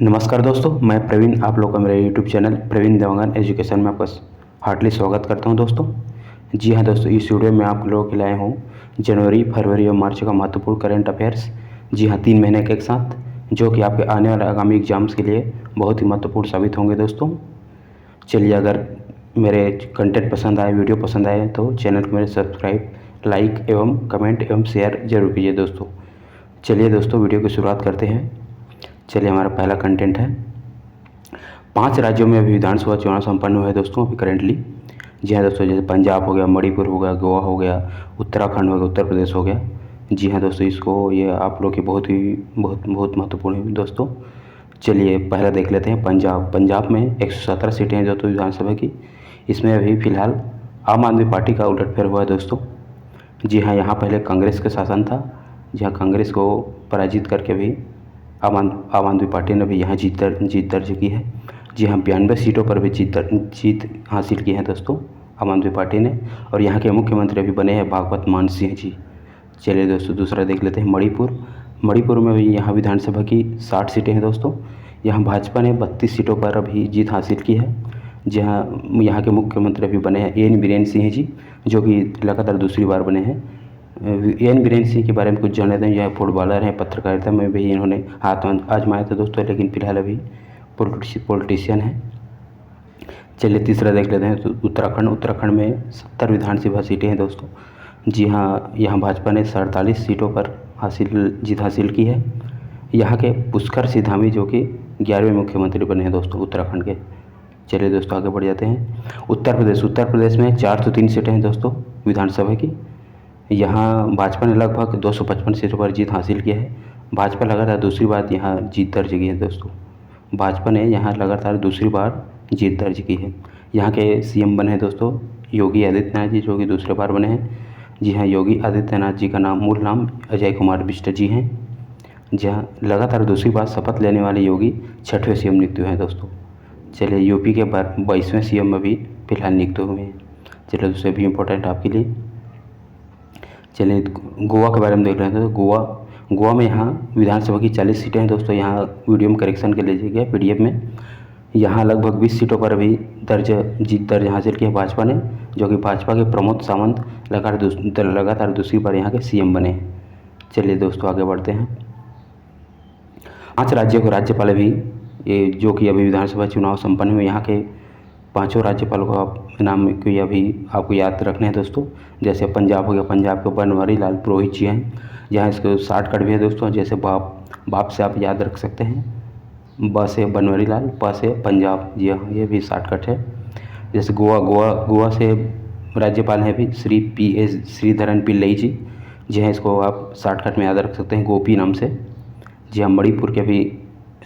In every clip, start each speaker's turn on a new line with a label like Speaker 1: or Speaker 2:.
Speaker 1: नमस्कार दोस्तों, मैं प्रवीण आप लोग का मेरे YouTube channel Praveen Dewangan education में आपका हार्टली स्वागत करता हूं दोस्तों। जी हाँ दोस्तों, इस वीडियो में आप लोगों के लिए आया हूँ जनवरी, फरवरी और मार्च का महत्वपूर्ण करंट अफेयर्स। जी हाँ, 3 महीने के एक साथ, जो कि आपके आने वाले आगामी एग्जाम्स के लिए बहुत ही महत्वपूर्ण साबित होंगे दोस्तों। चलिए, अगर मेरे कंटेंट पसंद आए, वीडियो पसंद आए तो चैनल को मेरे सब्सक्राइब, लाइक एवं कमेंट एवं शेयर जरूर कीजिए दोस्तों। चलिए दोस्तों, वीडियो की शुरुआत करते हैं। चलिए, हमारा पहला कंटेंट है, 5 राज्यों में अभी विधानसभा चुनाव संपन्न हुए हैं दोस्तों अभी करेंटली। जी हाँ दोस्तों, जैसे पंजाब हो गया, मणिपुर हो गया, गोवा हो गया, उत्तराखंड हो गया, उत्तर प्रदेश हो गया। जी हाँ दोस्तों, इसको ये आप लोग की बहुत महत्वपूर्ण है दोस्तों। चलिए पहला देख लेते हैं पंजाब में 117 सीटें हैं दोस्तों विधानसभा की। इसमें अभी फ़िलहाल आम आदमी पार्टी का उलटफेर हुआ है दोस्तों। जी हाँ, यहाँ पहले कांग्रेस का शासन था। जी हाँ, कांग्रेस को पराजित करके भी आम आदमी पार्टी ने भी यहाँ जीत दर्ज की है। जी हाँ, 92 सीटों पर भी जीत हासिल की है दोस्तों आम आदमी पार्टी ने। और यहाँ के मुख्यमंत्री अभी बने हैं भागवत मान सिंह जी। चलिए दोस्तों, दूसरा देख लेते हैं मणिपुर में भी यहाँ विधानसभा की 60 सीटें हैं दोस्तों। यहाँ भाजपा ने 32 सीटों पर अभी जीत हासिल की है। जहाँ यहाँ के मुख्यमंत्री अभी बने हैं एन बीरेन सिंह जी, जो कि लगातार दूसरी बार बने हैं। एन बीरेन सिंह के बारे में कुछ जान लेते हैं। यह फुटबॉलर हैं, पत्रकारिता में भी इन्होंने हाथ आजमाया था दोस्तों, लेकिन फिलहाल अभी पॉलिटिशियन हैं। चलिए तीसरा देख लेते हैं, तो उत्तराखंड में 70 विधानसभा सीटें हैं दोस्तों। जी हाँ, यहाँ भाजपा ने 47 सीटों पर जीत हासिल की है। यहाँ के पुष्कर सिंह धामी, जो कि 11वें मुख्यमंत्री बने हैं दोस्तों उत्तराखंड के। चलिए दोस्तों, आगे बढ़ जाते हैं। उत्तर प्रदेश में 403 सीटें हैं दोस्तों विधानसभा की। यहाँ भाजपा ने लगभग 255 सीटों पर जीत हासिल की है। भाजपा लगातार दूसरी बार यहाँ जीत दर्ज की है दोस्तों। भाजपा ने यहाँ लगातार दूसरी बार जीत दर्ज की है। यहाँ के सीएम बने हैं दोस्तों योगी आदित्यनाथ जी, जो कि दूसरे बार बने हैं। जी हाँ, योगी आदित्यनाथ जी का मूल नाम अजय कुमार बिष्ट जी हैं। जहाँ लगातार दूसरी बार शपथ लेने वाले योगी 6वें सीएम नियुक्त हुए हैं दोस्तों। चलिए, यूपी के 22वें सीएम में भी फिलहाल नियुक्त हुए हैं। चलिए, दूसरे भी इम्पोर्टेंट आपके लिए। चलिए, गोवा के बारे में देख रहे हैं। तो गोवा में यहाँ विधानसभा की 40 सीटें हैं दोस्तों। यहाँ वीडियो में करेक्शन के लिए गया पीडीएफ में। यहाँ लगभग 20 सीटों पर अभी जीत दर्ज हासिल की है भाजपा ने, जो कि भाजपा के प्रमोद सावंत लगातार दूसरी बार यहाँ के सीएम बने हैं। चलिए दोस्तों, आगे बढ़ते हैं। 5 राज्यों के राज्यपाल भी ये, जो कि अभी विधानसभा चुनाव संपन्न हुए, यहाँ के 5 राज्यपालों का नाम कोई अभी आपको याद रखने हैं दोस्तों। जैसे पंजाब हो गया, पंजाब के बनवारी लाल पुरोहित जी हैं। यहाँ इसको शॉर्टकट भी है दोस्तों, जैसे बाप से आप याद रख सकते हैं, ब से बनवारी लाल, प से पंजाब। जी हाँ, ये भी शॉर्टकट है। जैसे गोवा से राज्यपाल हैं भी श्री PS श्रीधरन पिल्लई जी। जी हाँ, इसको आप शॉर्टकट में याद रख सकते हैं गोपी नाम से। जी हाँ, मणिपुर के भी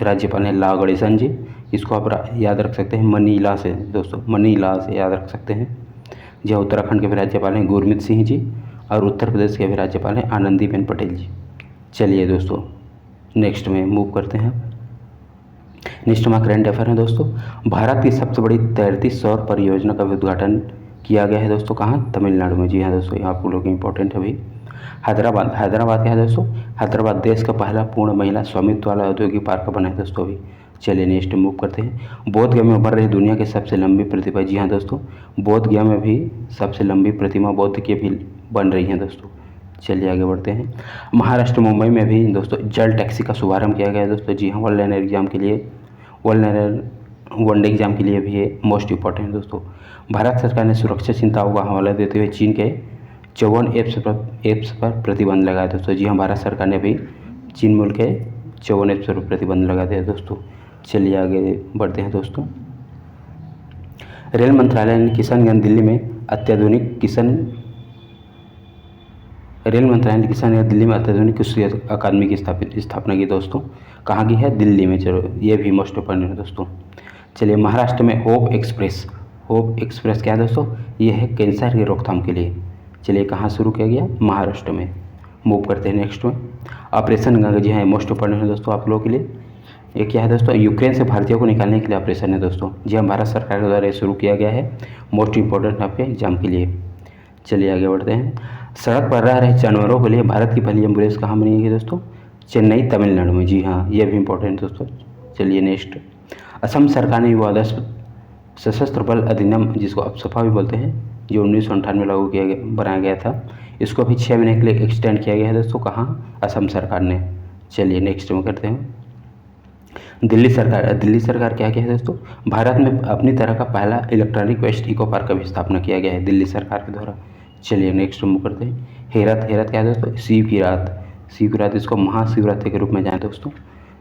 Speaker 1: राज्यपाल हैं ला गणेशन जी। इसको आप याद रख सकते हैं मनीला से दोस्तों, मनीला से याद रख सकते हैं। जी हाँ, उत्तराखंड के भी राज्यपाल हैं गुरमीत सिंह जी। और उत्तर प्रदेश के भी राज्यपाल हैं आनंदीबेन पटेल जी। चलिए दोस्तों, नेक्स्ट में मूव करते हैं। नेक्स्ट हमारा करंट अफेयर है दोस्तों। भारत की सबसे बड़ी तैरती सौर परियोजना का उद्घाटन किया गया है दोस्तों, कहाँ? तमिलनाडु में। जी हाँ दोस्तों, यहाँ आप लोग इंपॉर्टेंट है अभी। हैदराबाद क्या है दोस्तों? हैदराबाद देश का पहला पूर्ण महिला स्वामित्व वाला औद्योगिक पार्क बना है दोस्तों अभी। चलिए नेक्स्ट मूव करते हैं। बोध गया में उभर रही दुनिया की सबसे लंबी प्रतिमा। जी हाँ दोस्तों, बोध गया में भी सबसे लंबी प्रतिमा बौद्ध की भी बन रही है दोस्तों। चलिए आगे बढ़ते हैं। महाराष्ट्र मुंबई में भी दोस्तों जल टैक्सी का शुभारंभ किया गया है दोस्तों। जी हाँ, वनडे एग्जाम के लिए भी ये मोस्ट इंपॉर्टेंट है दोस्तों। भारत सरकार ने सुरक्षा चिंताओं का हवाला देते हुए चीन के 54 ऐप्स पर प्रतिबंध लगाया दोस्तों। जी हाँ, भारत सरकार ने भी चीन मुल्क के 54 ऐप्स पर प्रतिबंध लगा दिया दोस्तों। चलिए आगे बढ़ते हैं दोस्तों। रेल मंत्रालय ने किशनगंज दिल्ली में अत्याधुनिक कृषि अकादमी की स्थापना की दोस्तों। कहाँ की है? दिल्ली में। चलो, ये भी मोस्ट इंपॉर्टेंट है दोस्तों। चलिए, महाराष्ट्र में होप एक्सप्रेस क्या है दोस्तों? ये है कैंसर की रोकथाम के लिए। चलिए, कहाँ शुरू किया गया? महाराष्ट्र में। मूव करते हैं नेक्स्ट में। ऑपरेशन गंगा। जी हाँ, मोस्ट इंपॉर्टेंट है दोस्तों आप लोगों के लिए। ये क्या है दोस्तों? यूक्रेन से भारतीयों को निकालने के लिए ऑपरेशन है दोस्तों। जी हाँ, भारत सरकार के द्वारा ये शुरू किया गया है, मोस्ट इंपॉर्टेंट आपके एग्जाम के लिए। चलिए आगे बढ़ते हैं। सड़क पर रह रहे जानवरों के लिए भारत की पहली एम्बुलेंस कहाँ बनी है दोस्तों? चेन्नई, तमिलनाडु में। जी हाँ, ये भी इंपॉर्टेंट दोस्तों। चलिए नेक्स्ट, असम सरकार ने युवा सशस्त्र बल अधिनियम, जिसको अब सफा भी बोलते हैं, जो 1998 में लागू किया गया, बनाया गया था, इसको अभी 6 महीने के लिए एक्सटेंड किया गया है दोस्तों। कहाँ? असम सरकार ने। चलिए नेक्स्ट में करते हैं, दिल्ली सरकार। दिल्ली सरकार क्या है दोस्तों? भारत में अपनी तरह का पहला इलेक्ट्रॉनिक वेस्ट इको पार्क का भी स्थापना किया गया है दिल्ली सरकार के द्वारा। चलिए नेक्स्ट मूव करते हैं, हेरत। हेरत क्या है दोस्तों? शिव की रात। शिव की रात, इसको महाशिवरात्रि के रूप में जाने दोस्तों,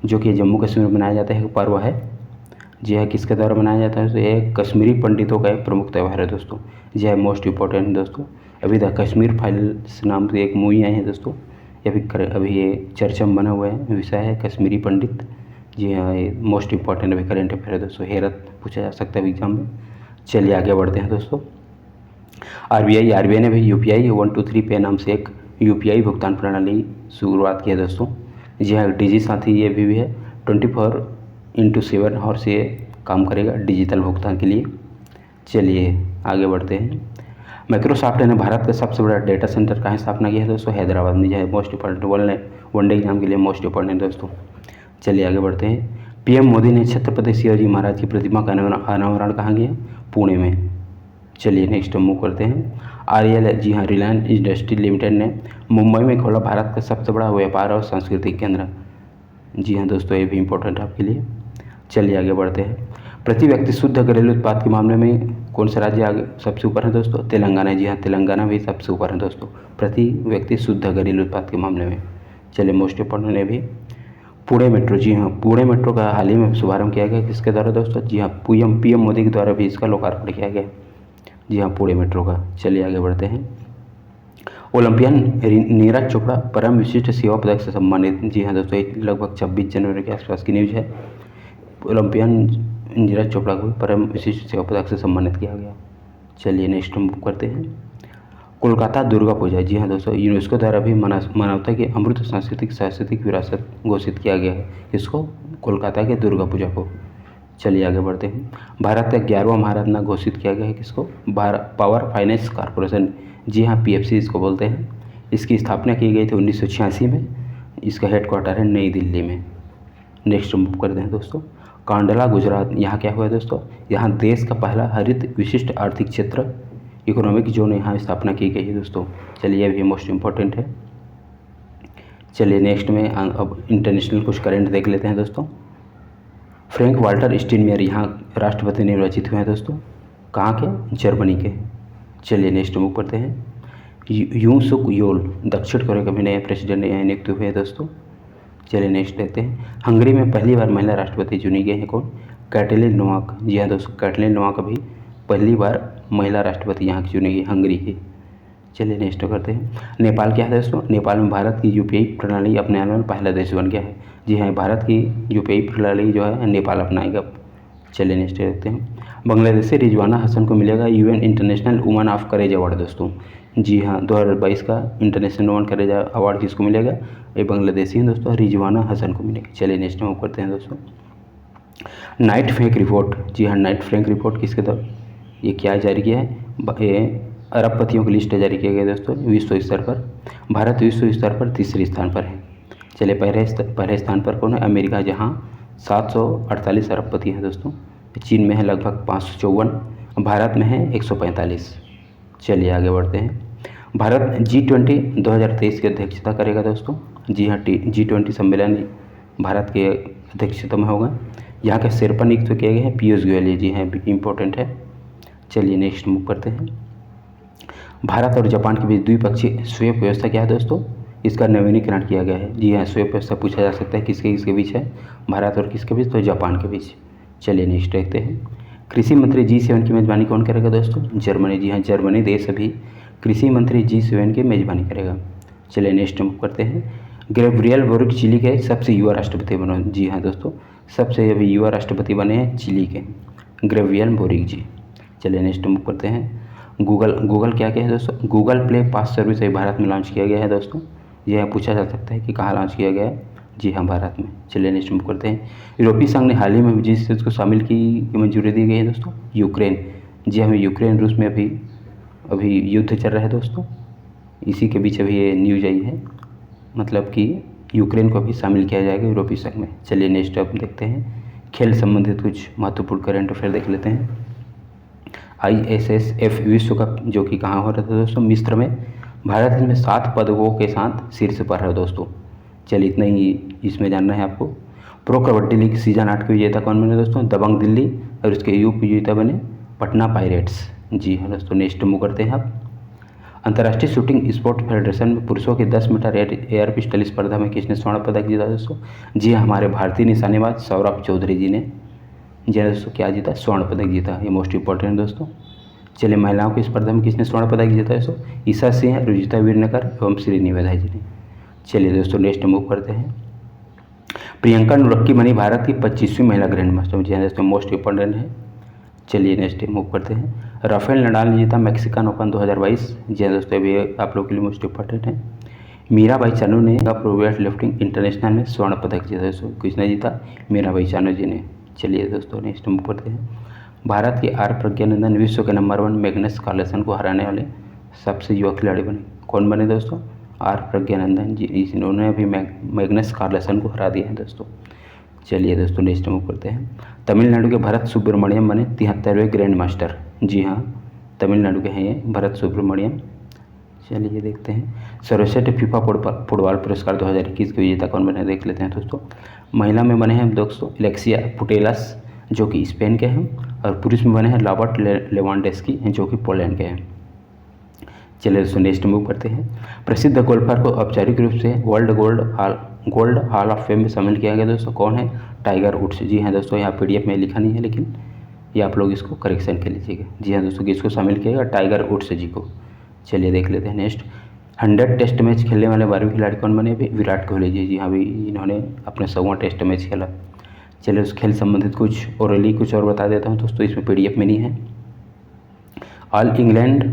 Speaker 1: जो कि जम्मू कश्मीर में मनाया जाता है, एक पर्व है। जी है, किसके द्वारा मनाया जाता है? तो ये कश्मीरी पंडितों का एक प्रमुख त्यौहार है दोस्तों। जी है, मोस्ट इंपॉर्टेंट दोस्तों। अभी द कश्मीर फाइल्स नाम से एक मूवी आई है दोस्तों, अभी ये चर्चा में बना हुआ है, विषय है कश्मीरी पंडित। जी हाँ, ये मोस्ट इंपॉर्टेंट अभी करेंट अफेयर है दोस्तों, हेरत पूछा जा सकता है एग्जाम में। चलिए आगे बढ़ते हैं दोस्तों, आरबीआई ने भी यूपीआई 123 पे नाम से एक यूपीआई भुगतान प्रणाली शुरुआत की है दोस्तों। जी हाँ, डिजी साथी ये भी है, 24/7 और से काम करेगा डिजिटल भुगतान के लिए। चलिए आगे बढ़ते हैं, माइक्रोसॉफ्ट ने भारत का सबसे बड़ा डेटा सेंटर कहाँ स्थापना किया है दोस्तों? हैदराबाद में। जो है मोस्ट इंपॉर्टेंट, वनडे एग्जाम के लिए मोस्ट इंपॉर्टेंट दोस्तों। चलिए आगे बढ़ते हैं, पीएम मोदी ने छत्रपति शिवाजी महाराज की प्रतिमा का अनावरण कहाँ किया? पुणे में। चलिए नेक्स्ट मूव करते हैं, आरएल। जी हाँ, रिलायंस इंडस्ट्री लिमिटेड ने मुंबई में खोला भारत का सबसे बड़ा व्यापार और सांस्कृतिक केंद्र। जी हाँ दोस्तों, ये भी इम्पोर्टेंट है आपके लिए। चलिए आगे बढ़ते हैं, प्रति व्यक्ति शुद्ध घरेलू उत्पाद के मामले में कौन सा राज्य आगे सबसे ऊपर है दोस्तों? तेलंगाना। जी हाँ, तेलंगाना भी सबसे ऊपर है दोस्तों, प्रति व्यक्ति शुद्ध घरेलू उत्पाद के मामले में। चलिए मोस्ट इंपॉर्टेंट है भी, पुणे मेट्रो। जी हाँ, पुणे मेट्रो का हाल ही में शुभारंभ किया गया, किसके द्वारा दोस्तों? जी हाँ, पीएम मोदी के द्वारा भी इसका लोकार्पण किया गया। जी हाँ, पुणे मेट्रो का। चलिए आगे बढ़ते हैं, ओलंपियन नीरज चोपड़ा परम विशिष्ट सेवा पदक से सम्मानित। जी हाँ दोस्तों, लगभग 26 जनवरी के आसपास की न्यूज़ है। ओलंपियन नीरज चोपड़ा को परम विशिष्ट सेवा पदक से सम्मानित किया गया। चलिए नेक्स्ट मूव करते हैं, कोलकाता दुर्गा पूजा। जी हाँ दोस्तों, यूनेस्को द्वारा भी मानवता की अमृत सांस्कृतिक विरासत घोषित किया गया है, इसको? कोलकाता के दुर्गा पूजा को। चलिए आगे बढ़ते हैं, भारत का 11वां महारत्न घोषित किया गया है, किसको? Power finance corporation. जी हाँ, पीएफसी इसको बोलते हैं। इसकी स्थापना की गई थी 1986 में। इसका हेडक्वार्टर है नई दिल्ली में। नेक्स्ट मूव करते हैं दोस्तों, कांडला गुजरात। यहाँ क्या हुआ है दोस्तों? यहाँ देश का पहला हरित विशिष्ट आर्थिक क्षेत्र इकोनॉमिक जोन यहाँ स्थापना की गई है दोस्तों। चलिए ये भी मोस्ट इम्पॉर्टेंट है। चलिए नेक्स्ट में अब इंटरनेशनल कुछ करंट देख लेते हैं दोस्तों, फ्रैंक वाल्टर स्टीनमेयर यहाँ राष्ट्रपति निर्वाचित हुए हैं दोस्तों, कहाँ के? जर्मनी के। चलिए नेक्स्ट मूव करते हैं, यूं सुक योल दक्षिण कोरिया के भी नए प्रेसिडेंट यहाँ नियुक्त हुए हैं दोस्तों। चलिए नेक्स्ट देखते हैं, हंगरी में पहली बार महिला राष्ट्रपति चुनी गई है, कौन? Katalin Novak. जी हाँ दोस्तों, कैटलिन नोवाक अभी पहली बार महिला राष्ट्रपति यहाँ की चुनी गई, हंगरी की। चलिए नेक्स्ट करते हैं, नेपाल क्या है दोस्तों? नेपाल में भारत की यूपीआई प्रणाली अपनाने वाला पहला देश बन गया है। जी हाँ, भारत की यूपीआई प्रणाली जो है नेपाल अपनाएगा। चलिए नेक्स्ट देखते हैं, बांग्लादेश से रिजवाना हसन को मिलेगा UN international women of courage award दोस्तों। जी हाँ, 2022 का इंटरनेशनल वुमेन करेज अवार्ड किसको मिलेगा? ये बांग्लादेशी हैं दोस्तों, रिजवाना हसन को मिलेगा। चलिए नेक्स्ट मूव करते हैं दोस्तों, नाइट फ्रैंक रिपोर्ट। जी हाँ, नाइट फ्रैंक रिपोर्ट किसके द्वारा ये क्या जारी किया है? ये अरबपतियों की लिस्ट जारी किया गया दोस्तों विश्व स्तर पर। भारत विश्व स्तर पर तीसरे स्थान पर है। चलिए पहले स्थान पर कौन है? अमेरिका, जहाँ 748 अरबपति हैं दोस्तों। चीन में है लगभग 554, भारत में है 145। चलिए आगे बढ़ते हैं, भारत G20 2023 की अध्यक्षता करेगा दोस्तों। जी हाँ, G20 सम्मेलन भारत के अध्यक्षता में होगा। यहाँ के शेरपा नियुक्त किए गए हैं पीयूष गोयल। जी हाँ, इंपॉर्टेंट है। चलिए नेक्स्ट मूव करते हैं, भारत और जापान के बीच द्विपक्षीय स्वेप व्यवस्था क्या है दोस्तों? इसका नवीनीकरण किया गया है। जी हाँ, स्वेप व्यवस्था पूछा जा सकता है किसके बीच है? भारत और किसके बीच? तो जापान के बीच। चलिए नेक्स्ट देखते हैं, कृषि मंत्री G7 की मेज़बानी कौन करेगा दोस्तों? जर्मनी। जी हाँ, जर्मनी देश अभी कृषि मंत्री G7 की मेज़बानी करेगा। चलिए नेक्स्ट मूव करते हैं, गैब्रियल बोरिक चिली के सबसे युवा राष्ट्रपति बने। जी हाँ दोस्तों, सबसे अभी युवा राष्ट्रपति बने हैं चिली के, गैब्रियल बोरिक जी। चलिए नेक्स्ट मूव करते हैं, गूगल क्या है दोस्तों? गूगल प्ले पास सर्विस अभी भारत में लॉन्च किया गया है दोस्तों। यह पूछा जा सकता है कि कहाँ लॉन्च किया गया है? जी हाँ, भारत में। चलिए नेक्स्ट मूव करते हैं, यूरोपीय संघ ने हाल ही में जिस देश को शामिल की मंजूरी दी गई है दोस्तों? यूक्रेन। जी हमें यूक्रेन रूस में अभी युद्ध चल रहा है दोस्तों, इसी के बीच अभी ये न्यूज आई है, मतलब कि यूक्रेन को भी शामिल किया जाएगा यूरोपीय संघ में। चलिए नेक्स्ट अब देखते हैं, खेल संबंधित कुछ महत्वपूर्ण करंट अफेयर देख लेते हैं। ISSF विश्व कप जो कि कहाँ हो रहा था दोस्तों, मिस्र में। भारत इसमें 7 पदकों के साथ शीर्ष पर है दोस्तों। चलिए इतना ही इसमें जानना है आपको। प्रो कबड्डी लीग सीजन 8 के विजेता कौन बने दोस्तों, दबंग दिल्ली, और उसके युग विजेता बने पटना पायरेट्स। जी हाँ दोस्तों, नेक्स्ट मूव करते हैं आप। अंतर्राष्ट्रीय शूटिंग स्पोर्ट फेडरेशन में पुरुषों के 10 मीटर एयर पिस्टल स्पर्धा में किसने स्वर्ण पदक जीता दोस्तों? जी हाँ, हमारे भारतीय निशानेबाज सौरभ चौधरी जी ने दोस्तों क्या जीता, स्वर्ण पदक जीता। ये मोस्ट इंपॉर्टेंट दोस्तों। चलिए महिलाओं की स्पर्धा में किसने स्वर्ण पदक जीता दोस्तों? ईशा सिंह, रुजिता वीरनकर एवं श्री निवेदा जी ने। चलिए दोस्तों नेक्स्ट मूव करते हैं। प्रियंका नुरक्की बनी भारत की 25वीं महिला ग्रैंड मास्टर। जी हाँ दोस्तों, मोस्ट इंपॉर्टेंट है। चलिए नेक्स्ट मूव करते हैं। राफेल नडाल ने जीता मैक्सिकन ओपन 2022। जी हाँ दोस्तों, अभी आप लोगों के लिए मोस्ट इंपॉर्टेंट है। मीराबाई चानू ने प्रो वेट लिफ्टिंग इंटरनेशनल में स्वर्ण पदक जीता दोस्तों। किसने जीता? मीराबाई चानू जी ने। चलिए दोस्तों नेक्स्ट मूव करते हैं। भारत के आर प्रज्ञानंदन विश्व के नंबर 1 मैग्नस कार्लसन को हराने वाले सबसे युवा खिलाड़ी बने। कौन बने दोस्तों? आर प्रज्ञानंदन जी। इन्होंने अभी मैग्नस कार्लसन को हरा दिया है दोस्तों। चलिए दोस्तों नेक्स्ट मूव करते हैं। तमिलनाडु के भरत सुब्रमण्यम बने 73वें ग्रैंड मास्टर। जी हाँ, तमिलनाडु के हैं ये भरत सुब्रमण्यम। चलिए देखते हैं। सर्वश्रेष्ठ फीफा फुटबॉल पुरस्कार 2021 के विजेता कौन बने, देख लेते हैं दोस्तों। महिला में बने हैं दोस्तों एलेक्सिया पुटेलस जो कि स्पेन के हैं, और पुरुष में बने हैं रॉबर्ट लेवांडोव्स्की जो कि पोलैंड के हैं। चलिए दोस्तों नेक्स्ट मूव करते हैं। प्रसिद्ध गोल्फर को औपचारिक रूप से गोल्ड हॉल ऑफ फेम में शामिल किया गया दोस्तों। कौन है? Tiger woods. जी हाँ दोस्तों, यहाँ PDF में लिखा नहीं है, लेकिन ये आप लोग इसको करेक्शन कर लीजिएगा। जी हाँ दोस्तों, किसको शामिल किया गया? टाइगर वुड्स जी को। चलिए देख लेते हैं नेक्स्ट। 100 टेस्ट मैच खेलने वाले 12वें खिलाड़ी कौन बने? अभी विराट कोहली जी। जी हाँ, अभी इन्होंने अपना 100वां टेस्ट मैच खेला। चलिए उस खेल संबंधित कुछ और बता देता हूँ दोस्तों, इसमें PDF में नहीं है। ऑल इंग्लैंड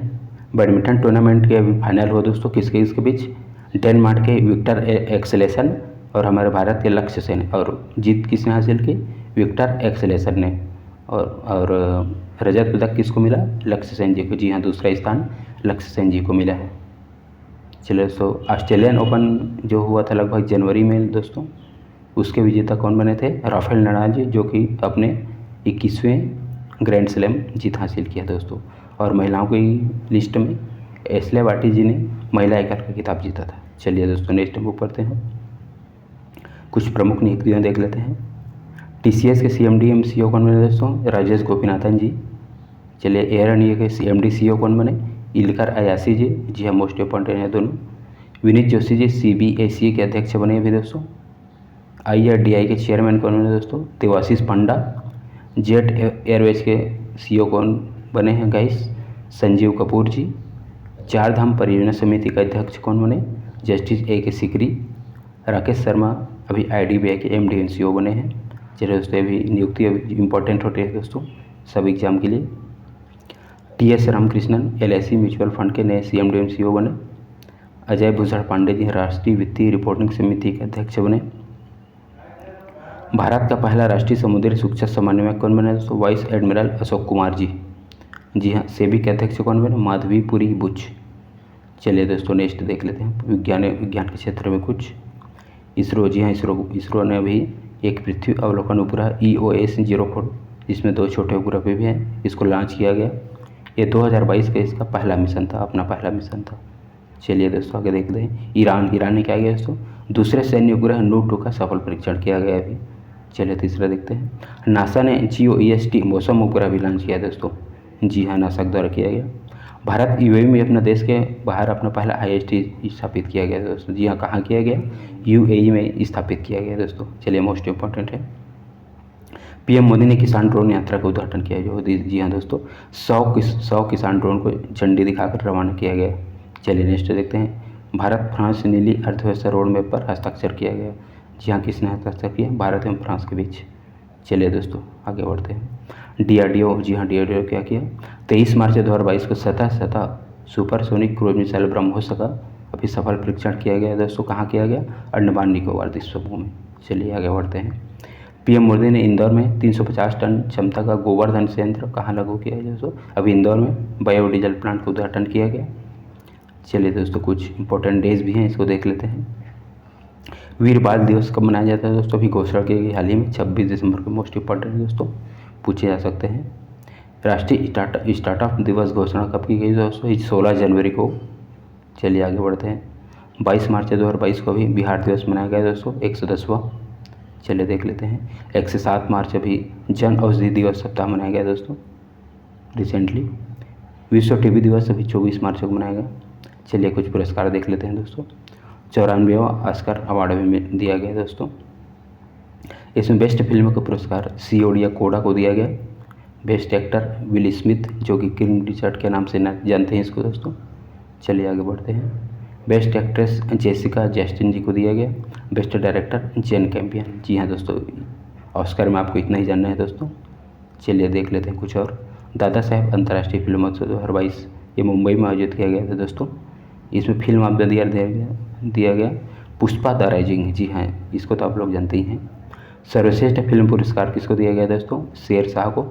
Speaker 1: बैडमिंटन टूर्नामेंट के अभी फाइनल हुआ दोस्तों। किसके बीच? डेनमार्क के विक्टर एक्सेलेसन और हमारे भारत के लक्ष्य सेन। और जीत किसने हासिल की? विक्टर एक्सेलेसन ने। और रजत पदक किसको मिला? लक्ष्य सेन जी को। जी हाँ, दूसरा स्थान लक्ष्य सेन जी को मिला है। चलिए दोस्तों, ऑस्ट्रेलियन ओपन जो हुआ था लगभग जनवरी में दोस्तों, उसके विजेता कौन बने थे? राफेल नडाल जी, जो कि अपने 21वें ग्रैंड स्लैम जीत हासिल किया दोस्तों। और महिलाओं की लिस्ट में एशले बार्टी जी ने महिला एकल का खिताब जीता था। चलिए दोस्तों नेक्स्ट मूव करते हैं। कुछ प्रमुख नियुक्तियाँ देख लेते हैं। TCS के CMD CEO कौन बने दोस्तों? राजेश गोपीनाथन जी। चलिए एयर इंडिया के CMD CEO कौन बने? इलकर अयासी जी। जी हाँ, मोस्ट इंपॉर्टेंट है दोनों। विनीत जोशी जी CBACA के अध्यक्ष बने अभी दोस्तों। IRDI के चेयरमैन कौन बने दोस्तों? देवाशीष पांडा। जेट एयरवेज के CEO कौन बने हैं गाइस? संजीव कपूर जी। चार धाम परियोजना समिति का अध्यक्ष कौन बने? Justice AK Sikri. राकेश शर्मा अभी IDBI के MD and CEO बने हैं। चलिए दोस्तों, अभी नियुक्ति अभी इंपॉर्टेंट होती है दोस्तों सब एग्जाम के लिए। TS Ramakrishnan LIC mutual fund के नए CMD and CEO बने। अजय भूषण पांडे जी राष्ट्रीय वित्तीय रिपोर्टिंग समिति के अध्यक्ष बने। भारत का पहला राष्ट्रीय समुद्री सुरक्षा समन्वयक कौन बने दोस्तों? Vice admiral Ashok Kumar ji. जी हाँ, सेबी के अध्यक्ष कौन बने? माधवीपुरी बुच। चलिए दोस्तों नेक्स्ट देख लेते हैं। विज्ञान के क्षेत्र में कुछ। इसरो। जी हाँ, इसरो ने अभी एक पृथ्वी अवलोकन उपग्रह EOS 04, जिसमें 2 छोटे उपग्रह भी हैं, इसको लॉन्च किया गया। ये 2022 का इसका पहला मिशन था, अपना पहला मिशन था। चलिए दोस्तों आगे देखते हैं। ईरान ने क्या किया दोस्तों? दूसरे सैन्य उपग्रह NU-2 का सफल परीक्षण किया गया अभी। चलिए तीसरा देखते हैं। नासा ने GEOST मौसम उपग्रह भी लॉन्च किया दोस्तों। जी हाँ, नासा द्वारा किया गया। भारत UAE में अपना देश के बाहर अपना पहला IST स्थापित किया गया दोस्तों। जी हाँ, कहाँ किया गया? UAE में स्थापित किया गया दोस्तों। चलिए मोस्ट इंपॉर्टेंट है। PM मोदी ने किसान ड्रोन यात्रा का उद्घाटन किया जो। जी हाँ दोस्तों, 100 किसान ड्रोन को झंडी दिखाकर रवाना किया गया। चलिए नेक्स्ट देखते हैं। भारत फ्रांस नीली अर्थव्यवस्था रोड मैप पर हस्ताक्षर किया गया। जी हाँ, किसने हस्ताक्षर किया? भारत एवं फ्रांस के बीच। चलिए दोस्तों आगे बढ़ते हैं। DRDO। जी हाँ, DRDO क्या किया? 23 मार्च 2022 को सतह सुपरसोनिक क्रूज मिसाइल ब्रह्मोस का अभी सफल परीक्षण किया गया दोस्तों। कहाँ किया गया? अंडमान निकोबार द्वीप समूह में। चलिए आगे बढ़ते हैं। PM मोदी ने इंदौर में 350 टन क्षमता का गोवर्धन संयंत्र कहाँ लागू किया है दोस्तों? अभी इंदौर में बायोडीजल प्लांट का उद्घाटन किया गया। चलिए दोस्तों, कुछ इंपॉर्टेंट डेज भी हैं, इसको देख लेते हैं। वीर बाल दिवस कब मनाया जाता है दोस्तों? अभी घोषणा की गई हाल ही में 26 दिसंबर को। मोस्ट इंपॉर्टेंट दोस्तों पूछे जा सकते हैं। राष्ट्रीय स्टार्टअप दिवस घोषणा कब की गई दोस्तों? 16 जनवरी को। चलिए आगे बढ़ते हैं। 22 मार्च 2022 को भी बिहार दिवस मनाया गया दोस्तों, 110वां। चलिए देख लेते हैं। 1 से 7 मार्च अभी जन औषधि दिवस सप्ताह मनाया गया दोस्तों रिसेंटली। विश्व टीबी दिवस अभी 24 मार्च को मनाया गया। चलिए कुछ पुरस्कार देख लेते हैं दोस्तों। 94वां ऑस्कर अवार्ड भी दिया गया दोस्तों। इसमें बेस्ट फिल्म का पुरस्कार सीओडी या कोडा को दिया गया। बेस्ट एक्टर विल स्मिथ, जो कि किंग रिचर्ड के नाम से जानते हैं इसको दोस्तों। चलिए आगे बढ़ते हैं। बेस्ट एक्ट्रेस जेसिका चेस्टेन जी को दिया गया। बेस्ट डायरेक्टर जेन कैम्पियन। जी हाँ दोस्तों, ऑस्कर में आपको इतना ही जानना है दोस्तों। चलिए देख लेते हैं कुछ और। दादा साहेब अंतर्राष्ट्रीय फिल्मोत्सव 2022 ये मुंबई में आयोजित किया गया था दोस्तों। इसमें फिल्म ऑफ द ईयर दिया गया पुष्पा द राइजिंग। जी हाँ, इसको तो आप लोग जानते ही हैं। सर्वश्रेष्ठ फिल्म पुरस्कार किसको दिया गया दोस्तों? शेर शाह को।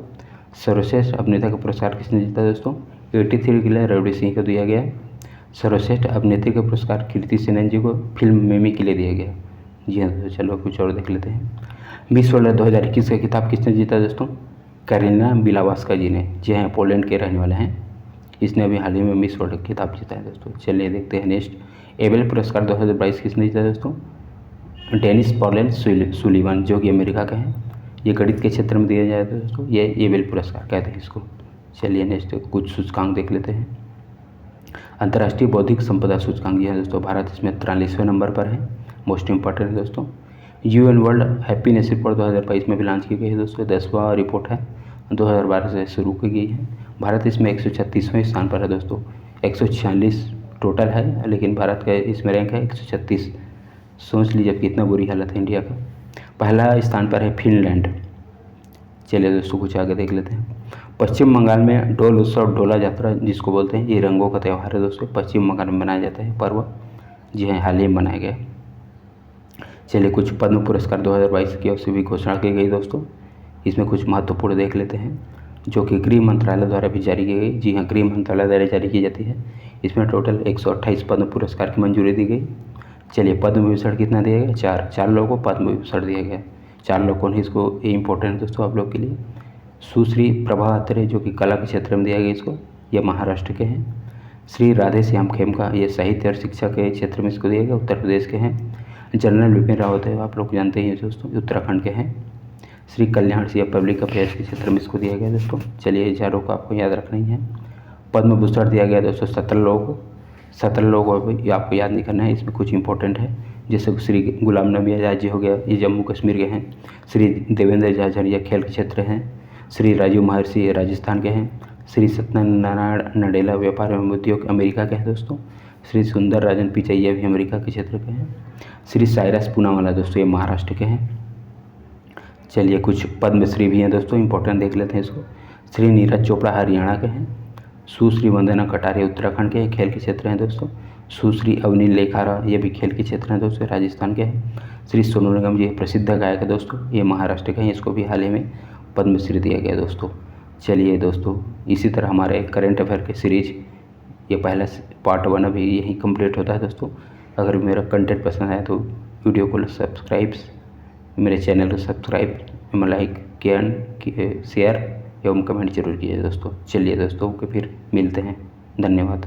Speaker 1: सर्वश्रेष्ठ अभिनेता का पुरस्कार किसने जीता दोस्तों? 83 के लिए रवि सिंह को दिया गया। सर्वश्रेष्ठ अभिनेत्री का पुरस्कार कीर्ति सेनन जी को फिल्म मेमी के लिए दिया गया। जी हाँ दोस्तों, चलो कुछ और देख लेते हैं। मिस वर्ल्ड 2021 का खिताब किसने जीता दोस्तों? करीना बिलावास्का जी ने। जी हाँ, पोलैंड के रहने वाले हैं। इसने अभी हाल ही में मिस वर्ल्ड खिताब जीता है दोस्तों। चलिए देखते हैं नेक्स्ट। एबेल पुरस्कार 2022 किसने जीता दोस्तों? डेनिस पॉलेन सुलिवान, जो कि अमेरिका का है। ये गणित के क्षेत्र में दिया जाता है दोस्तों, ये एबेल पुरस्कार कहते हैं इसको। चलिए नेक्स्ट कुछ सूचकांक देख लेते हैं। अंतर्राष्ट्रीय बौद्धिक संपदा सूचकांक ये है दोस्तों, भारत इसमें 43वें नंबर पर है। मोस्ट इंपॉर्टेंट है दोस्तों। यूएन वर्ल्ड हैप्पीनेस रिपोर्ट 2022 में भी लॉन्च की गई है दोस्तों। 10वां रिपोर्ट है, 2012 से शुरू की गई है। भारत इसमें 136वें स्थान पर है दोस्तों। 146 टोटल है, लेकिन भारत का इसमें रैंक है 136। सोच लीजिए कितना बुरी हालत है इंडिया का। पहला स्थान पर है फिनलैंड। चलिए दोस्तों कुछ आगे देख लेते हैं। पश्चिम बंगाल में डोल उत्सव, डोला यात्रा जिसको बोलते हैं, ये रंगों का त्यौहार है दोस्तों। पश्चिम बंगाल में मनाया जाता है पर्व। जी हाँ, हाल ही में मनाया गया। चलिए कुछ पद्म पुरस्कार 2022 की ओर से भी घोषणा की गई दोस्तों। इसमें कुछ महत्वपूर्ण देख लेते हैं, जो कि गृह मंत्रालय द्वारा भी जारी की गई। जी हाँ, गृह मंत्रालय द्वारा जारी की जाती है। इसमें टोटल 128 पद्म पुरस्कार की मंजूरी दी गई। चलिए पद्म विभूषण कितना दिया गया? 4 लोगों को पद्म विभूषण दिया गया। 4 लोग कौन है इसको, ये इंपॉर्टेंट है दोस्तों आप लोग के लिए। सुश्री प्रभा अत्रे, जो कि कला के क्षेत्र में दिया गया इसको, ये महाराष्ट्र के हैं। श्री राधे श्याम खेमका, ये साहित्य और शिक्षा के क्षेत्र में इसको दिया गया, उत्तर प्रदेश के हैं। जनरल विपिन रावत है, आप लोग जानते ही हैं दोस्तों, उत्तराखंड के हैं। श्री कल्याण सिंह पब्लिक अफेयर्स के क्षेत्र में इसको दिया गया दोस्तों। चलिए ये 4 को आपको याद रखना ही है। पद्म भूषण दिया गया दोस्तों 17 लोगों को। 17 लोगों को आपको याद नहीं करना है, इसमें कुछ इंपॉर्टेंट है। जैसे श्री गुलाम नबी आज़ाद जी हो गया, ये जम्मू कश्मीर के हैं। श्री देवेंद्र झाझरिया खेल के क्षेत्र हैं। श्री राजीव महर्षि ये राजस्थान के हैं। श्री सत्यनारायण नडेला व्यापार एवं उद्योग अमेरिका के हैं दोस्तों। श्री सुंदर राजन पिचैया भी अमेरिका के क्षेत्र के हैं। श्री साइरस पूनावाला दोस्तों ये महाराष्ट्र के हैं। चलिए कुछ पद्मश्री भी हैं दोस्तों, इंपॉर्टेंट देख लेते हैं इसको। श्री नीरज चोपड़ा हरियाणा के हैं। सुश्री वंदना कटारिया उत्तराखंड के खेल के क्षेत्र हैं दोस्तों। सुश्री अवनी लेखारा ये भी खेल के क्षेत्र हैं दोस्तों, राजस्थान के हैं। श्री सोनू निगम जी प्रसिद्ध गायक है दोस्तों, ये महाराष्ट्र के हैं। इसको भी हाल ही में पद्मश्री दिया गया दोस्तों। चलिए दोस्तों, इसी तरह हमारे करंट अफेयर के सीरीज ये पहला पार्ट 1 अभी यहीं कंप्लीट होता है दोस्तों। अगर मेरा कंटेंट पसंद आया तो वीडियो को मेरे चैनल को सब्सक्राइब एवं लाइक शेयर एवं कमेंट जरूर कीजिए दोस्तों। चलिए दोस्तों, के फिर मिलते हैं। धन्यवाद।